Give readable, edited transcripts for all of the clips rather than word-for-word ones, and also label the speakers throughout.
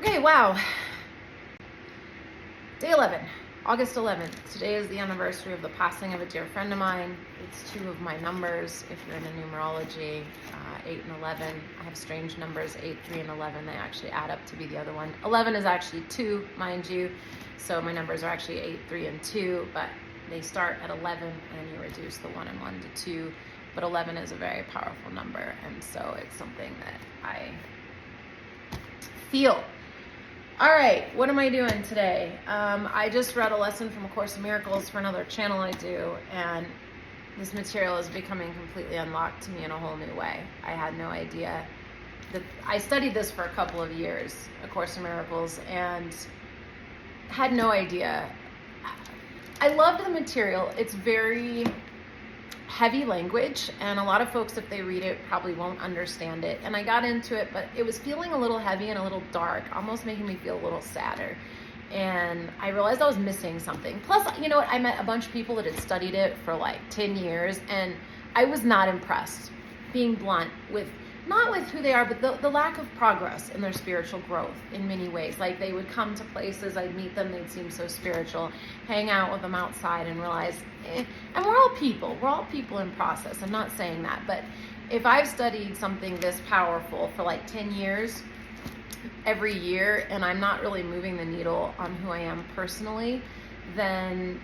Speaker 1: Okay, wow. Day 11, August 11th. Today is the anniversary of the passing of a dear friend of mine. It's two of my numbers. If you're into numerology, 8 and 11. I have strange numbers, 8, 3, and 11. They actually add up to be the other one. 11 is actually 2, mind you. So my numbers are actually 8, 3, and 2, but they start at 11 and you reduce the 1 and 1 to 2. But 11 is a very powerful number, and so it's something that I feel. All right, what am I doing today? I just read a lesson from A Course in Miracles for another channel I do, and this material is becoming completely unlocked to me in a whole new way. I had no idea that I studied this for a couple of years, A Course in Miracles, and had no idea. I loved the material. It's very heavy language, and a lot of folks, if they read it, probably won't understand it. And I got into it, but it was feeling a little heavy and a little dark, almost making me feel a little sadder. And I realized I was missing something. Plus, you know what? I met a bunch of people that had studied it for like 10 years, and I was not impressed, being blunt, with not with who they are, but the lack of progress in their spiritual growth in many ways. Like, they would come to places, I'd meet them, they'd seem so spiritual, hang out with them outside and realize, and we're all people in process. I'm not saying that, but if I've studied something this powerful for like 10 years, every year, and I'm not really moving the needle on who I am personally, then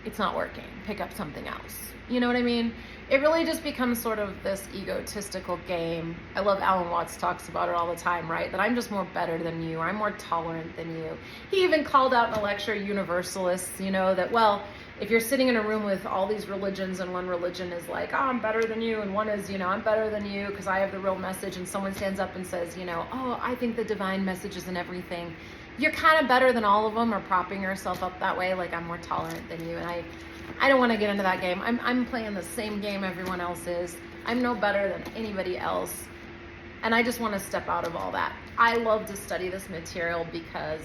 Speaker 1: it's not working. Pick up something else. You know what I mean? It really just becomes sort of this egotistical game. I love Alan Watts talks about it all the time, right? That I'm just more better than you, or I'm more tolerant than you. He even called out in a lecture universalists, you know, that, well, if you're sitting in a room with all these religions and one religion is like, oh, I'm better than you, and one is, you know, I'm better than you because I have the real message, and someone stands up and says, you know, oh, I think the divine message is in everything. You're kind of better than all of them, or propping yourself up that way, like I'm more tolerant than you. And I don't want to get into that game. I'm playing the same game everyone else is. I'm no better than anybody else. And I just want to step out of all that. I love to study this material because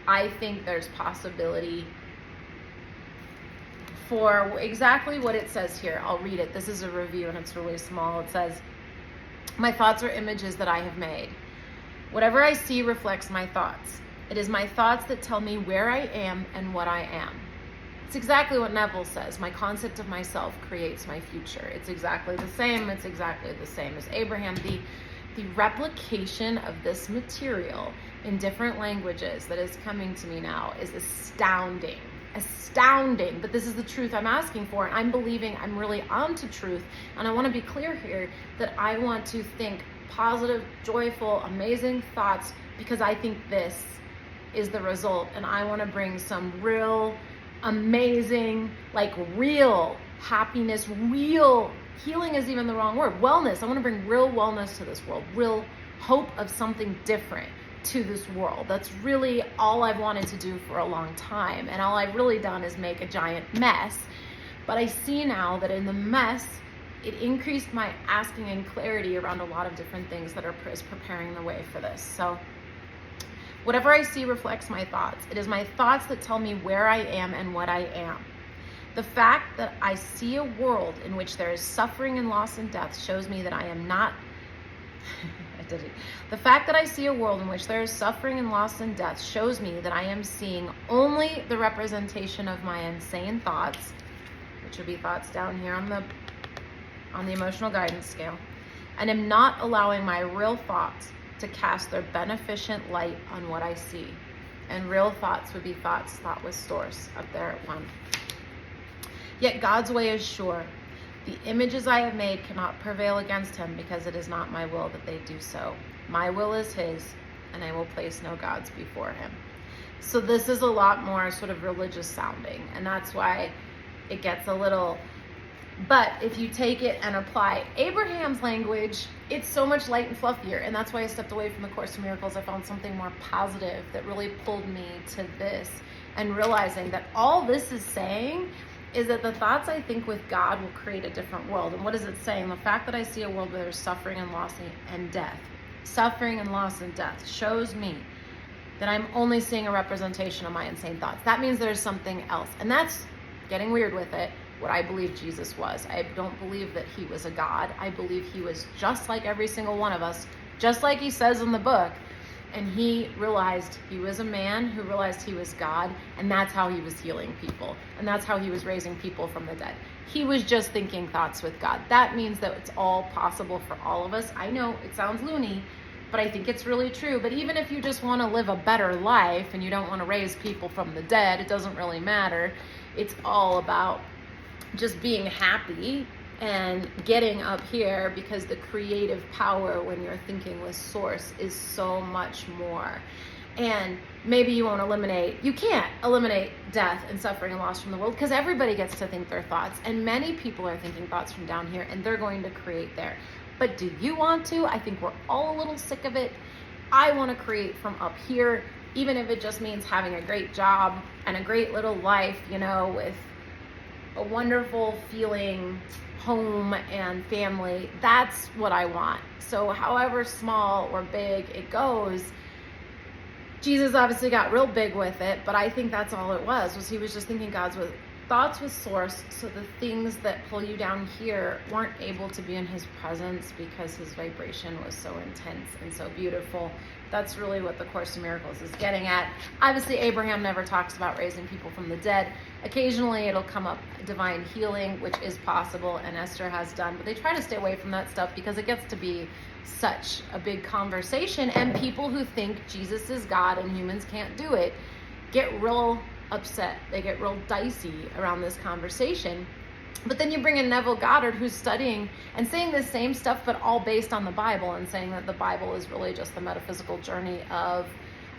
Speaker 1: I think there's possibility for exactly what it says here. I'll read it. This is a review and it's really small. It says, my thoughts are images that I have made. Whatever I see reflects my thoughts. It is my thoughts that tell me where I am and what I am. It's exactly what Neville says. My concept of myself creates my future. It's exactly the same. It's exactly the same as Abraham. The replication of this material in different languages that is coming to me now is astounding. Astounding. But this is the truth I'm asking for. And I'm believing I'm really onto truth. And I want to be clear here that I want to think positive, joyful, amazing thoughts, because I think this is the result. And I want to bring some real amazing, like real happiness, real healing is even the wrong word, wellness. I want to bring real wellness to this world, real hope of something different to this world. That's really all I've wanted to do for a long time. And all I've really done is make a giant mess. But I see now that in the mess, it increased my asking and clarity around a lot of different things that is preparing the way for this. So whatever I see reflects my thoughts. It is my thoughts that tell me where I am and what I am. The fact that I see a world in which there is suffering and loss and death shows me that I am not... The fact that I see a world in which there is suffering and loss and death shows me that I am seeing only the representation of my insane thoughts, which would be thoughts down here on the emotional guidance scale, and am not allowing my real thoughts to cast their beneficent light on what I see. And real thoughts would be thoughts thought with source up there at 1. Yet God's way is sure. The images I have made cannot prevail against him, because it is not my will that they do so. My will is his, and I will place no gods before him. So this is a lot more sort of religious sounding, and that's why it gets a little... But if you take it and apply Abraham's language, it's so much light and fluffier. And that's why I stepped away from the Course in Miracles. I found something more positive that really pulled me to this, and realizing that all this is saying is that the thoughts I think with God will create a different world. And what is it saying? The fact that I see a world where there's suffering and loss and death, suffering and loss and death, shows me that I'm only seeing a representation of my insane thoughts. That means there's something else. And that's getting weird with it. What I believe Jesus was. I don't believe that he was a God. I believe he was just like every single one of us, just like he says in the book, and he realized he was a man who realized he was God, and that's how he was healing people, and that's how he was raising people from the dead. He was just thinking thoughts with God. That means that it's all possible for all of us. I know it sounds loony, but I think it's really true. But even if you just want to live a better life and you don't want to raise people from the dead, it doesn't really matter. It's all about just being happy and getting up here, because the creative power when you're thinking with source is so much more. And maybe you can't eliminate death and suffering and loss from the world, because everybody gets to think their thoughts, and many people are thinking thoughts from down here, and they're going to create there. But do you want to? I think we're all a little sick of it. I want to create from up here, even if it just means having a great job and a great little life, with a wonderful feeling home and family. That's what I want. So however small or big it goes, Jesus obviously got real big with it, but I think that's all it was he was just thinking God's thoughts with source, so the things that pull you down here weren't able to be in his presence because his vibration was so intense and so beautiful. That's really what the Course in Miracles is getting at. Obviously, Abraham never talks about raising people from the dead. Occasionally, it'll come up divine healing, which is possible, and Esther has done, but they try to stay away from that stuff because it gets to be such a big conversation, and people who think Jesus is God and humans can't do it get real upset. They get real dicey around this conversation. But then you bring in Neville Goddard, who's studying and saying the same stuff, but all based on the Bible, and saying that the Bible is really just the metaphysical journey of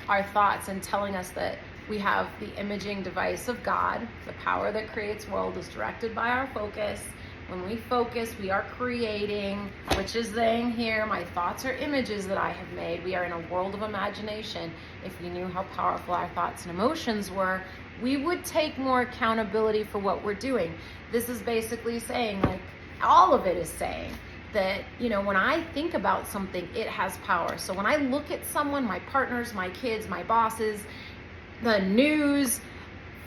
Speaker 1: our thoughts, and telling us that we have the imaging device of God. The power that creates world is directed by our focus. When we focus, we are creating, which is saying here, my thoughts are images that I have made. We are in a world of imagination. If we knew how powerful our thoughts and emotions were, we would take more accountability for what we're doing. This is basically saying, all of it is saying that, when I think about something, it has power. So when I look at someone, my partners, my kids, my bosses, the news,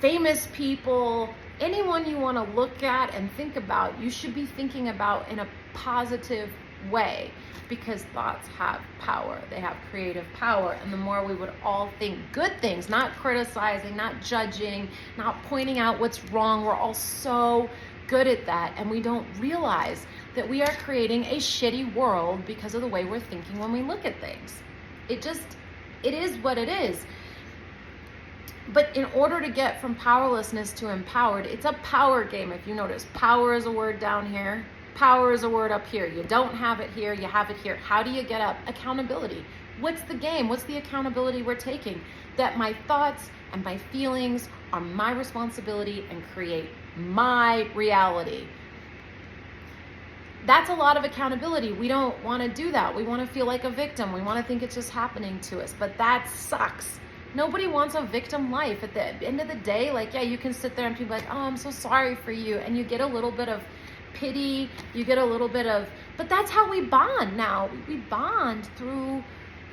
Speaker 1: famous people, anyone you want to look at and think about, you should be thinking about in a positive way, because thoughts have power. They have creative power. And the more we would all think good things, not criticizing, not judging, not pointing out what's wrong. We're all so good at that, and we don't realize that we are creating a shitty world because of the way we're thinking when we look at things. It is what it is. But in order to get from powerlessness to empowered, it's a power game. If you notice, power is a word down here. Power is a word up here. You don't have it here, you have it here. How do you get up? Accountability. What's the game? What's the accountability we're taking? That my thoughts and my feelings are my responsibility and create my reality. That's a lot of accountability. We don't want to do that. We want to feel like a victim. We want to think it's just happening to us, but that sucks. Nobody wants a victim life. At the end of the day, you can sit there and people like, oh, I'm so sorry for you. And you get a little bit of pity. You get a little bit of, but that's how we bond now. We bond through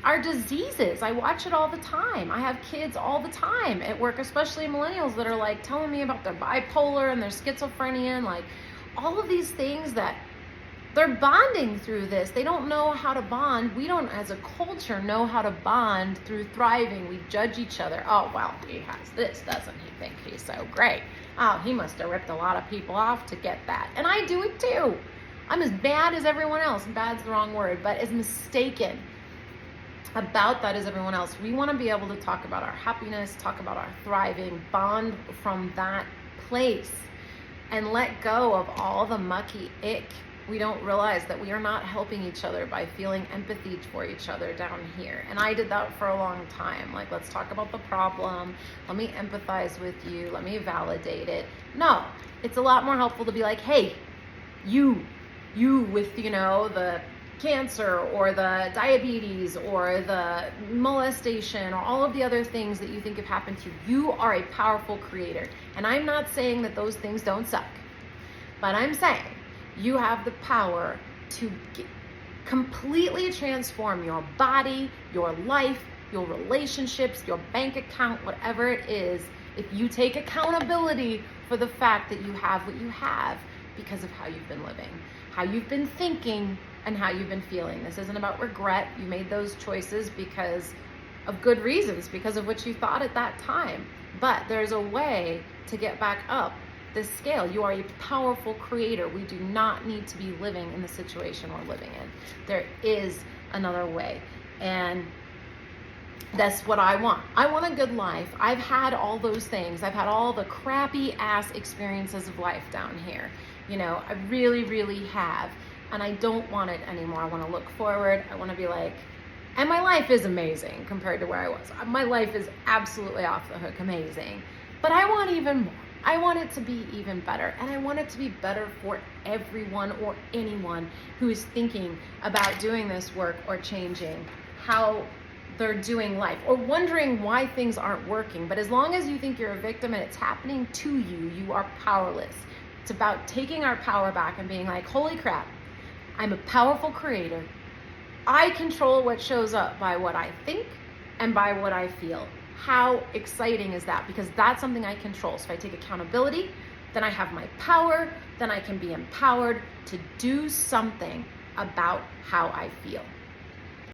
Speaker 1: our diseases. I watch it all the time. I have kids all the time at work, especially millennials, that are telling me about their bipolar and their schizophrenia and all of these things that they're bonding through this. They don't know how to bond. We don't, as a culture, know how to bond through thriving. We judge each other. Oh, well, he has this, doesn't he think he's so great? Oh, he must have ripped a lot of people off to get that. And I do it too. I'm as bad as everyone else. Bad's the wrong word, but as mistaken about that as everyone else. We want to be able to talk about our happiness, talk about our thriving, bond from that place, and let go of all the mucky ick. We don't realize that we are not helping each other by feeling empathy for each other down here. And I did that for a long time. Let's talk about the problem. Let me empathize with you. Let me validate it. No, it's a lot more helpful to be hey, you with, the cancer or the diabetes or the molestation or all of the other things that you think have happened to you. You are a powerful creator. And I'm not saying that those things don't suck, but I'm saying you have the power to completely transform your body, your life, your relationships, your bank account, whatever it is, if you take accountability for the fact that you have what you have because of how you've been living, how you've been thinking, and how you've been feeling. This isn't about regret. You made those choices because of good reasons because of what you thought at that time. But there's a way to get back up this scale. You are a powerful creator. We do not need to be living in the situation we're living in. There is another way. And that's what I want. I want a good life. I've had all those things. I've had all the crappy ass experiences of life down here. You know, I really, really have. And I don't want it anymore. I want to look forward. I want to be like, and my life is amazing compared to where I was. My life is absolutely off the hook amazing. But I want even more. I want it to be even better. And I want it to be better for everyone or anyone who is thinking about doing this work or changing how they're doing life or wondering why things aren't working. But as long as you think you're a victim and it's happening to you, you are powerless. It's about taking our power back and being like, holy crap, I'm a powerful creator. I control what shows up by what I think and by what I feel. How exciting is that? Because that's something I control. So if I take accountability, then I have my power, then I can be empowered to do something about how I feel.